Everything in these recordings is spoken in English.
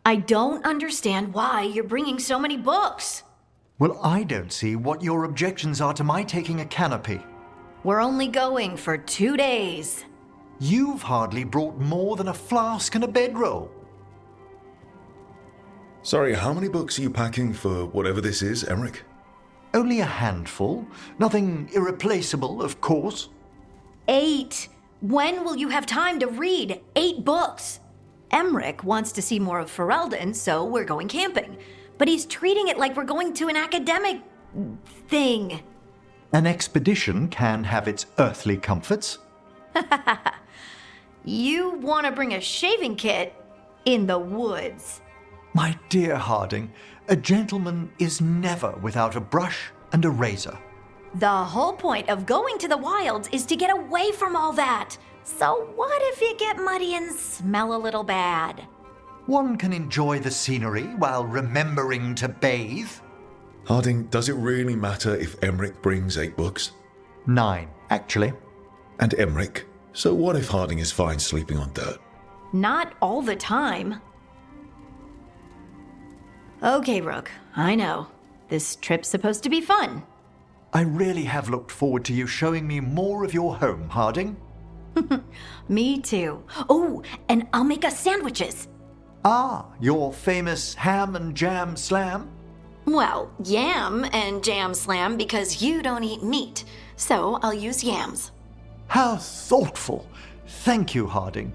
I don't understand why you're bringing so many books. Well, I don't see what your objections are to my taking a canopy. We're only going for 2 days. You've hardly brought more than a flask and a bedroll. Sorry, how many books are you packing for whatever this is, Emmerich? Only a handful. Nothing irreplaceable, of course. 8. When will you have time to read 8 books? Emmerich wants to see more of Ferelden, so we're going camping. But he's treating it like we're going to an academic thing. An expedition can have its earthly comforts. You want to bring a shaving kit in the woods. My dear Harding, a gentleman is never without a brush and a razor. The whole point of going to the wilds is to get away from all that. So what if you get muddy and smell a little bad? One can enjoy the scenery while remembering to bathe. Harding, does it really matter if Emmerich brings 8 books? 9, actually. And Emmerich? So what if Harding is fine sleeping on dirt? Not all the time. Okay, Rook, I know. This trip's supposed to be fun. I really have looked forward to you showing me more of your home, Harding. Me too. Oh, and I'll make us sandwiches. Ah, your famous ham and jam slam? Well, yam and jam slam because you don't eat meat. So I'll use yams. How thoughtful. Thank you, Harding.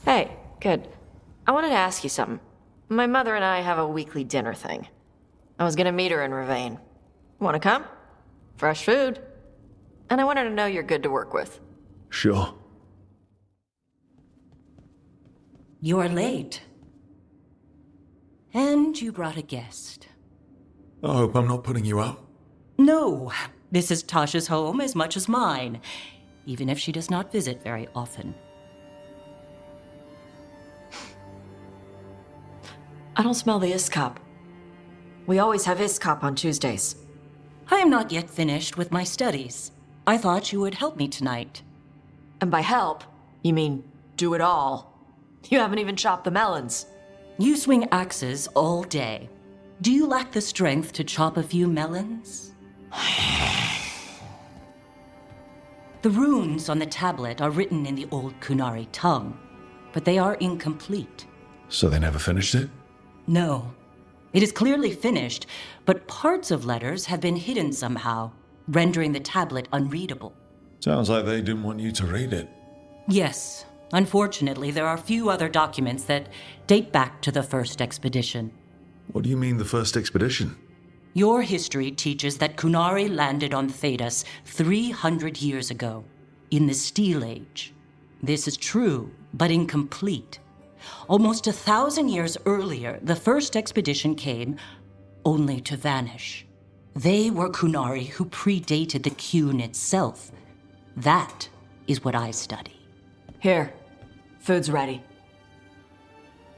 Hey, good. I wanted to ask you something. My mother and I have a weekly dinner thing. I was gonna meet her in Ravane. Wanna come? Fresh food. And I wanted to know you're good to work with. Sure. You're late. And you brought a guest. I hope I'm not putting you out. No, this is Tasha's home as much as mine, even if she does not visit very often. I don't smell the Iskop. We always have Iskop on Tuesdays. I am not yet finished with my studies. I thought you would help me tonight. And by help, you mean do it all. You haven't even chopped the melons. You swing axes all day. Do you lack the strength to chop a few melons? The runes on the tablet are written in the old Kunari tongue, but they are incomplete. So they never finished it? No. It is clearly finished, but parts of letters have been hidden somehow, rendering the tablet unreadable. Sounds like they didn't want you to read it. Yes. Unfortunately, there are few other documents that date back to the first expedition. What do you mean, the first expedition? Your history teaches that Kunari landed on Thedas 300 years ago, in the Steel Age. This is true, but incomplete. Almost 1,000 years earlier, the first expedition came, only to vanish. They were Kunari who predated the Qun itself. That is what I study. Here, food's ready.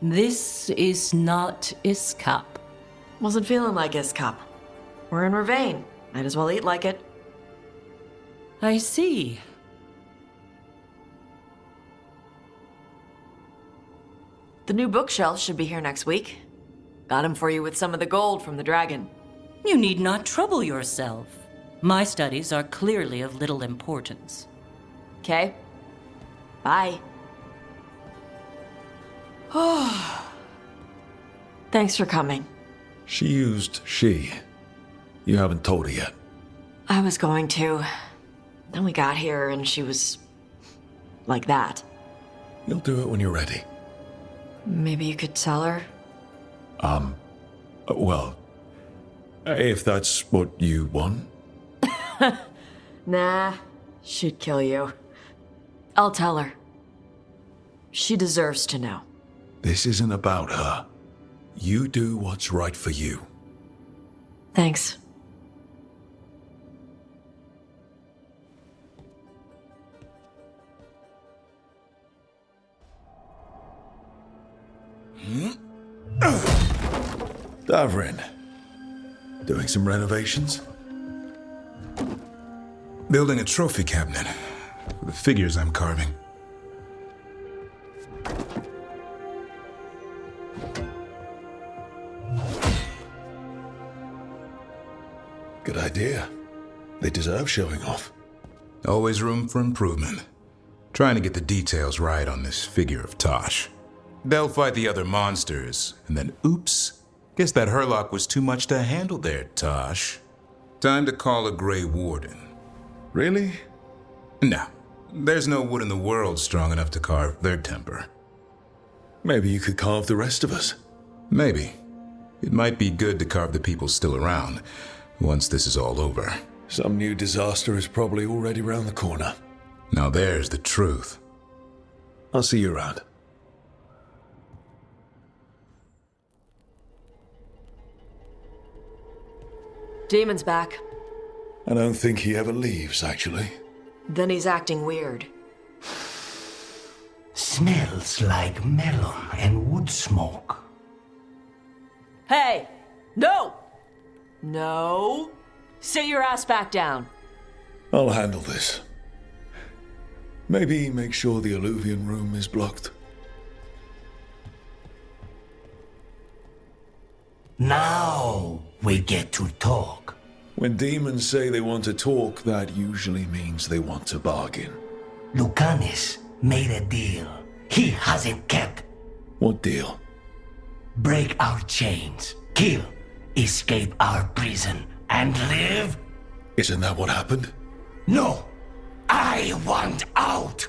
This is not Iskap. Wasn't feeling like Iskop. We're in Ravane. Might as well eat like it. I see. The new bookshelf should be here next week. Got him for you with some of the gold from the dragon. You need not trouble yourself. My studies are clearly of little importance. Okay? Bye. Thanks for coming. She used she. You haven't told her yet. I was going to. Then we got here and she was like that. You'll do it when you're ready. Maybe you could tell her? Well, if that's what you want. Nah, she'd kill you. I'll tell her. She deserves to know. This isn't about her. You do what's right for you. Thanks. Davrin. Doing some renovations? Building a trophy cabinet for the figures I'm carving. Good idea. They deserve showing off. Always room for improvement. Trying to get the details right on this figure of Tosh. They'll fight the other monsters, and then oops. Guess that Herlock was too much to handle there, Tosh. Time to call a Grey Warden. Really? No, there's no wood in the world strong enough to carve their temper. Maybe you could carve the rest of us. Maybe. It might be good to carve the people still around, once this is all over. Some new disaster is probably already round the corner. Now there's the truth. I'll see you around. Demon's back. I don't think he ever leaves, actually. Then he's acting weird. Smells like melon and wood smoke. Hey! No! No! Sit your ass back down. I'll handle this. Maybe make sure the Alluvian room is blocked. Now we get to talk. When demons say they want to talk, that usually means they want to bargain. Lucanis made a deal he hasn't kept. What deal? Break our chains, kill, escape our prison, and live? Isn't that what happened? No, I want out.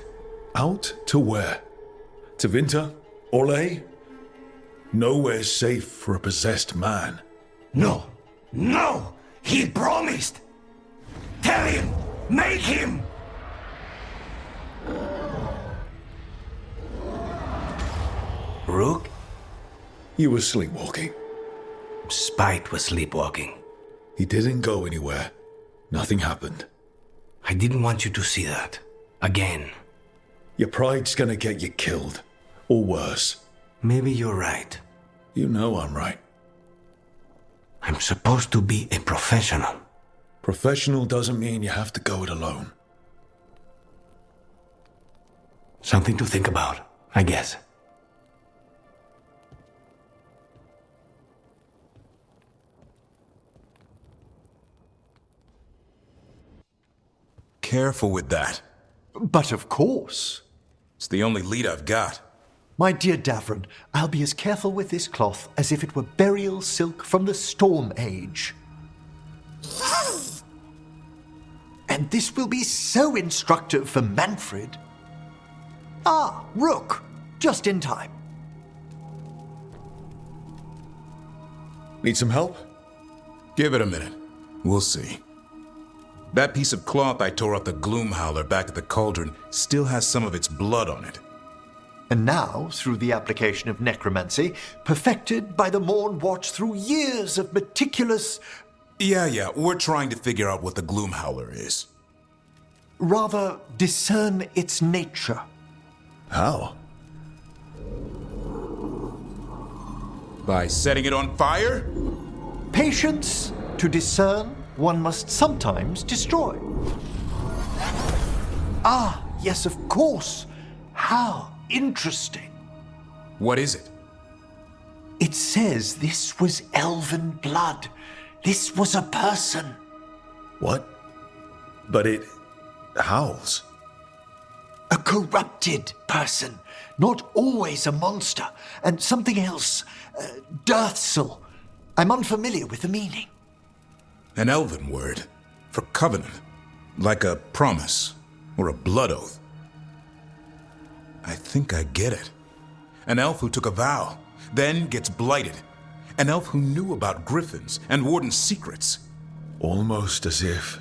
Out to where? To Vinta? Orlais? Nowhere's safe for a possessed man. No, no, he promised. Tell him, make him. Rook? You were sleepwalking. Spite was sleepwalking. He didn't go anywhere. Nothing happened. I didn't want you to see that. Again. Your pride's gonna get you killed. Or worse. Maybe you're right. You know I'm right. I'm supposed to be a professional. Professional doesn't mean you have to go it alone. Something to think about, I guess. Careful with that. But of course. It's the only lead I've got. My dear Davron, I'll be as careful with this cloth as if it were burial silk from the Storm Age. And this will be so instructive for Manfred. Ah, Rook, just in time. Need some help? Give it a minute. We'll see. That piece of cloth I tore off the Gloom Howler back at the cauldron still has some of its blood on it. And now, through the application of necromancy, perfected by the Morn Watch through years of meticulous... Yeah, we're trying to figure out what the Gloom Howler is. rather discern its nature. How? By setting it on fire? Patience to discern, one must sometimes destroy. Ah, yes, of course. How interesting. What is it? It says this was elven blood. This was a person. What? But it howls. A corrupted person. Not always a monster. And something else. Deathsel. I'm unfamiliar with the meaning. An elven word for covenant, like a promise or a blood oath. I think I get it. An elf who took a vow, then gets blighted. An elf who knew about griffins and warden's secrets. Almost as if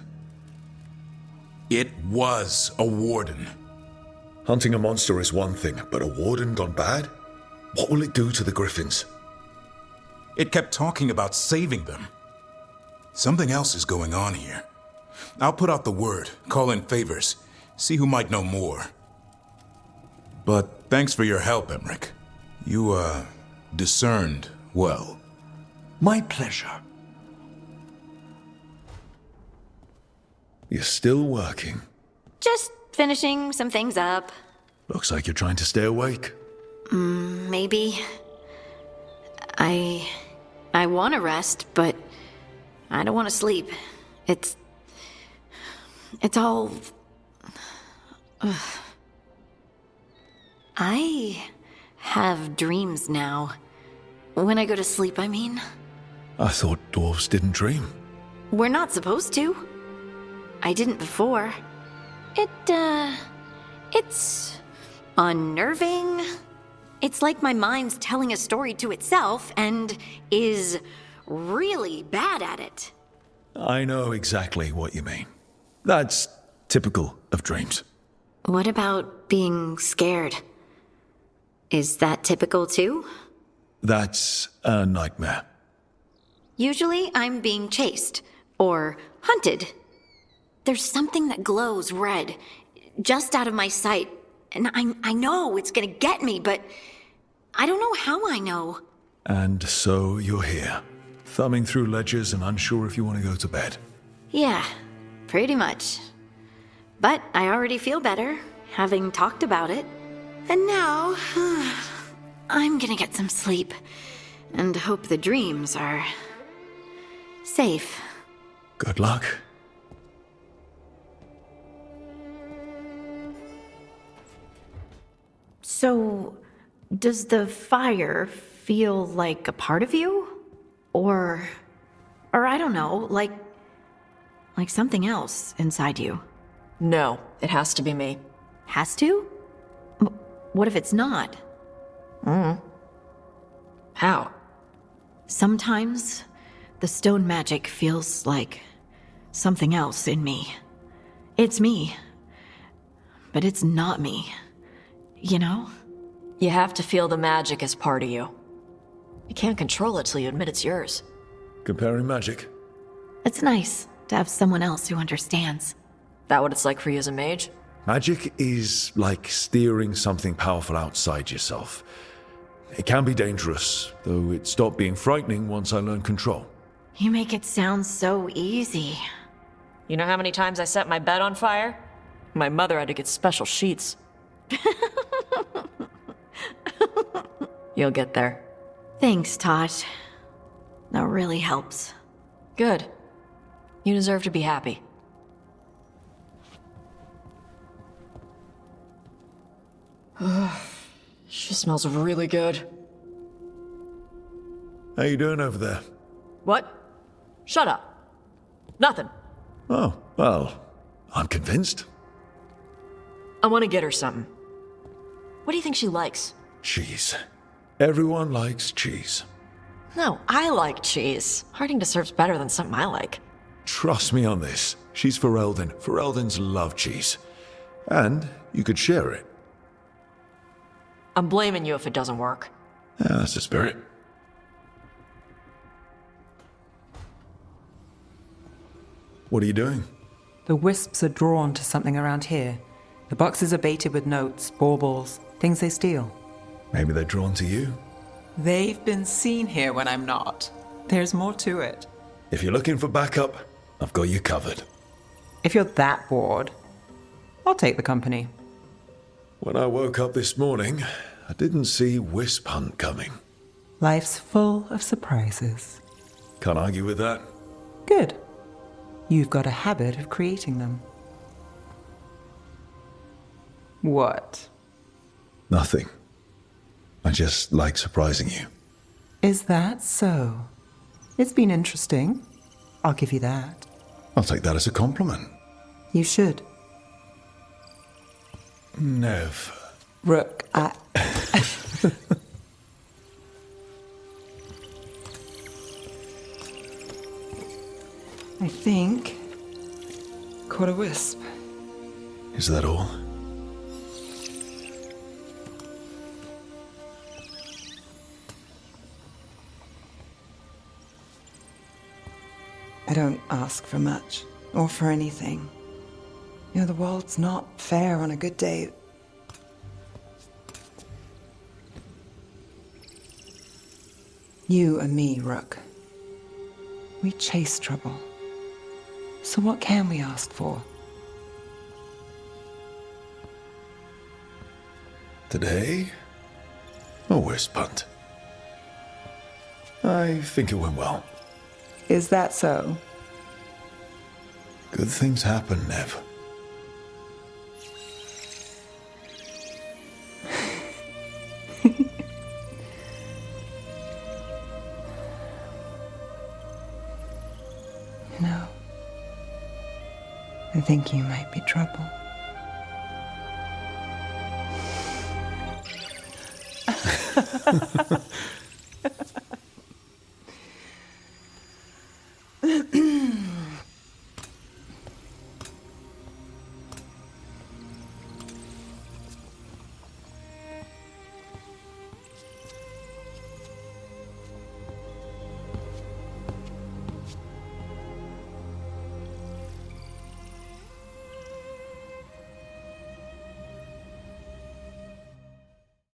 It was a warden. hunting a monster is one thing, but a warden gone bad? What will it do to the griffins? It kept talking about saving them. Something else is going on here. I'll put out the word, call in favors, see who might know more. But thanks for your help, Emmerich. You, discerned well. My pleasure. You're still working. Just finishing some things up. Looks like you're trying to stay awake. Maybe. I want to rest, but I don't want to sleep. It's all... Ugh. I have dreams now. When I go to sleep, I mean. I thought dwarves didn't dream. We're not supposed to. I didn't before. It's unnerving. It's like my mind's telling a story to itself and is really bad at it. I know exactly what you mean. That's typical of dreams. What about being scared? Is that typical too? That's a nightmare. Usually I'm being chased or hunted. There's something that glows red, just out of my sight, and I know it's gonna get me, but I don't know how I know. And so you're here, thumbing through ledgers and unsure if you want to go to bed. Yeah, pretty much. But I already feel better, having talked about it. And now, I'm gonna get some sleep, and hope the dreams are safe. Good luck. So, does the fire feel like a part of you? Or I don't know, like something else inside you? No, it has to be me. Has to? What if it's not? How? Sometimes the stone magic feels like something else in me. It's me, but it's not me. You know? You have to feel the magic as part of you. You can't control it till you admit it's yours. Comparing magic. It's nice to have someone else who understands. That what it's like for you as a mage? Magic is like steering something powerful outside yourself. It can be dangerous, though it stopped being frightening once I learned control. You make it sound so easy. You know how many times I set my bed on fire? My mother had to get special sheets. You'll get there. Thanks, Tosh. That really helps. Good. You deserve to be happy. She smells really good. How you doing over there? What? Shut up. Nothing. Oh, well, I'm convinced. I want to get her something. What do you think she likes? Cheese. Everyone likes cheese. No, I like cheese. Harding deserves better than something I like. Trust me on this. She's Ferelden. Fereldens love cheese. And you could share it. I'm blaming you if it doesn't work. Yeah, that's the spirit. What are you doing? The wisps are drawn to something around here. The boxes are baited with notes, baubles, things they steal. Maybe they're drawn to you. They've been seen here when I'm not. There's more to it. If you're looking for backup, I've got you covered. If you're that bored, I'll take the company. When I woke up this morning, I didn't see Wisp Hunt coming. Life's full of surprises. Can't argue with that. Good. You've got a habit of creating them. What? Nothing. I just like surprising you. Is that so? It's been interesting. I'll give you that. I'll take that as a compliment. You should. Nev. Rook, I think caught a wisp. Is that all? I don't ask for much, or for anything. You know, the world's not fair on a good day. You and me, Rook. We chase trouble. So what can we ask for? Today, a wisp hunt. I think it went well. Is that so? Good things happen, Nev. No. I think you might be trouble.